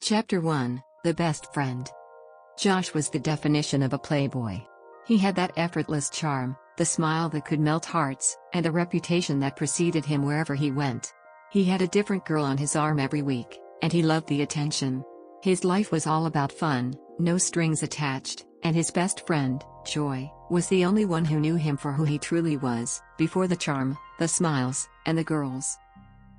Chapter 1, The Best Friend. Josh was the definition of a playboy. He had that effortless charm, the smile that could melt hearts, and a reputation that preceded him wherever he went. He had a different girl on his arm every week, and he loved the attention. His life was all about fun, no strings attached, and his best friend, Joy, was the only one who knew him for who he truly was, before the charm, the smiles, and the girls.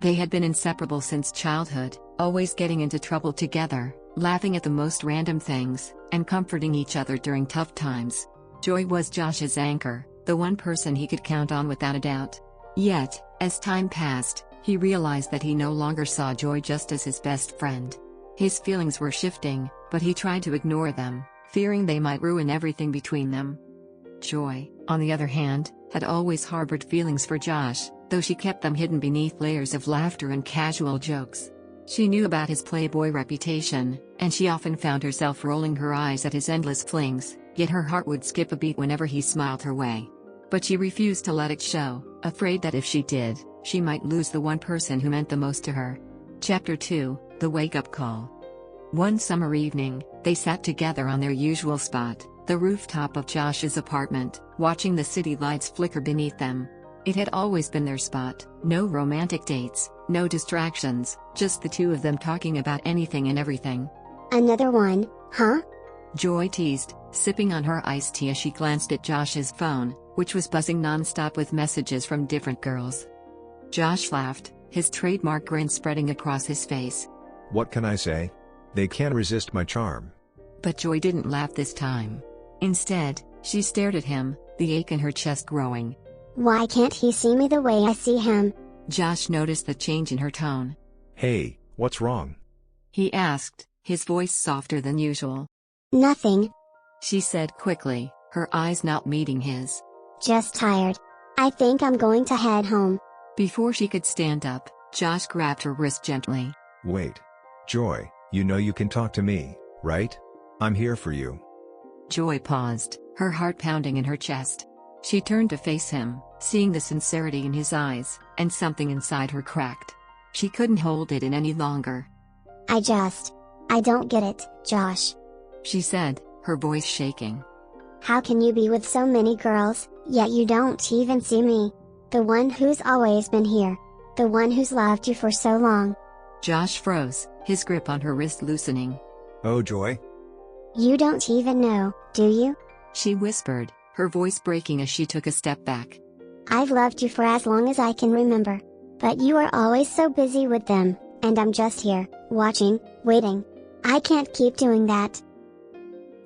They had been inseparable since childhood, always getting into trouble together, laughing at the most random things, and comforting each other during tough times. Joy was Josh's anchor, the one person he could count on without a doubt. Yet, as time passed, he realized that he no longer saw Joy just as his best friend. His feelings were shifting, but he tried to ignore them, fearing they might ruin everything between them. Joy, on the other hand, had always harbored feelings for Josh, though she kept them hidden beneath layers of laughter and casual jokes. She knew about his playboy reputation, and she often found herself rolling her eyes at his endless flings, yet her heart would skip a beat whenever he smiled her way. But she refused to let it show, afraid that if she did, she might lose the one person who meant the most to her. Chapter 2, The Wake-Up Call. One summer evening, they sat together on their usual spot, the rooftop of Josh's apartment, watching the city lights flicker beneath them. It had always been their spot, no romantic dates, no distractions, just the two of them talking about anything and everything. Another one, huh? Joy teased, sipping on her iced tea as she glanced at Josh's phone, which was buzzing nonstop with messages from different girls. Josh laughed, his trademark grin spreading across his face. What can I say? They can't resist my charm. But Joy didn't laugh this time. Instead, she stared at him, the ache in her chest growing. Why can't he see me the way I see him? Josh noticed the change in her tone. Hey, what's wrong? He asked, his voice softer than usual. Nothing. She said quickly, her eyes not meeting his. Just tired. I think I'm going to head home. Before she could stand up, Josh grabbed her wrist gently. Wait. Joy, you know you can talk to me, right? I'm here for you. Joy paused, her heart pounding in her chest. She turned to face him, seeing the sincerity in his eyes, and something inside her cracked. She couldn't hold it in any longer. I don't get it, Josh. She said, her voice shaking. How can you be with so many girls, yet you don't even see me? The one who's always been here. The one who's loved you for so long. Josh froze, his grip on her wrist loosening. Oh, Joy? You don't even know, do you? She whispered, her voice breaking as she took a step back. I've loved you for as long as I can remember. But you are always so busy with them, and I'm just here, watching, waiting. I can't keep doing that.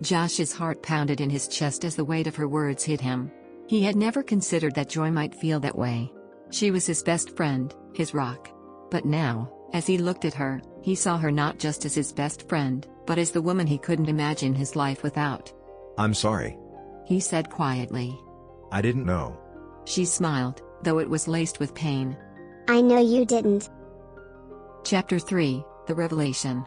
Josh's heart pounded in his chest as the weight of her words hit him. He had never considered that Joy might feel that way. She was his best friend, his rock. But now, as he looked at her, he saw her not just as his best friend, but as the woman he couldn't imagine his life without. I'm sorry. He said quietly. I didn't know. She smiled, though it was laced with pain. I know you didn't. Chapter 3, The Revelation.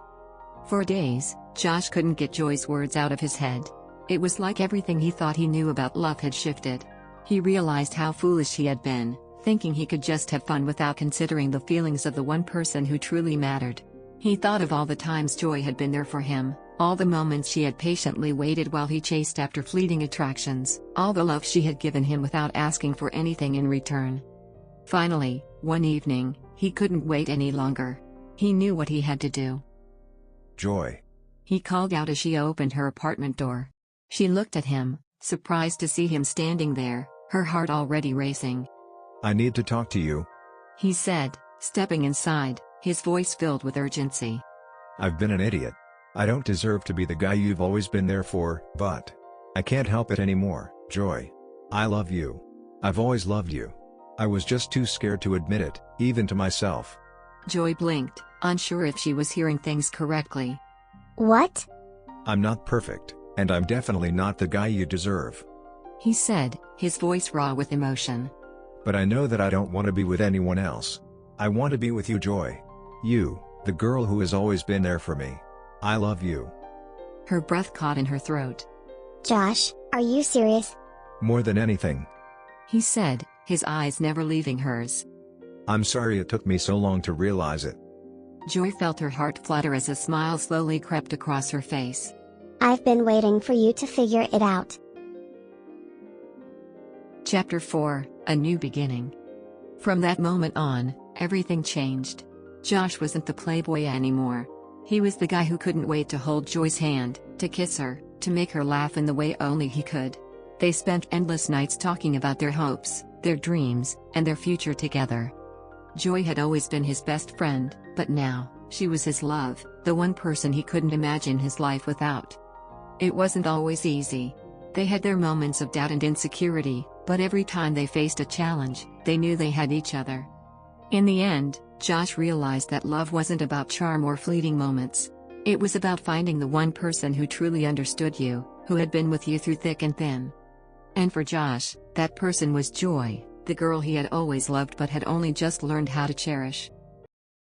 For days, Josh couldn't get Joy's words out of his head. It was like everything he thought he knew about love had shifted. He realized how foolish he had been, thinking he could just have fun without considering the feelings of the one person who truly mattered. He thought of all the times Joy had been there for him, all the moments she had patiently waited while he chased after fleeting attractions, all the love she had given him without asking for anything in return. Finally, one evening, he couldn't wait any longer. He knew what he had to do. Joy. He called out as she opened her apartment door. She looked at him, surprised to see him standing there, her heart already racing. I need to talk to you. He said, stepping inside, his voice filled with urgency. I've been an idiot. I don't deserve to be the guy you've always been there for, but I can't help it anymore, Joy. I love you. I've always loved you. I was just too scared to admit it, even to myself. Joy blinked, unsure if she was hearing things correctly. What? I'm not perfect, and I'm definitely not the guy you deserve. He said, his voice raw with emotion. But I know that I don't want to be with anyone else. I want to be with you, Joy. You, the girl who has always been there for me. I love you. Her breath caught in her throat. Josh, are you serious? More than anything. He said, his eyes never leaving hers. I'm sorry it took me so long to realize it. Joy felt her heart flutter as a smile slowly crept across her face. I've been waiting for you to figure it out. Chapter 4, A New Beginning. From that moment on, everything changed. Josh wasn't the playboy anymore. He was the guy who couldn't wait to hold Joy's hand, to kiss her, to make her laugh in the way only he could. They spent endless nights talking about their hopes, their dreams, and their future together. Joy had always been his best friend, but now, she was his love, the one person he couldn't imagine his life without. It wasn't always easy. They had their moments of doubt and insecurity, but every time they faced a challenge, they knew they had each other. In the end, Josh realized that love wasn't about charm or fleeting moments. It was about finding the one person who truly understood you, who had been with you through thick and thin. And for Josh, that person was Joy, the girl he had always loved but had only just learned how to cherish.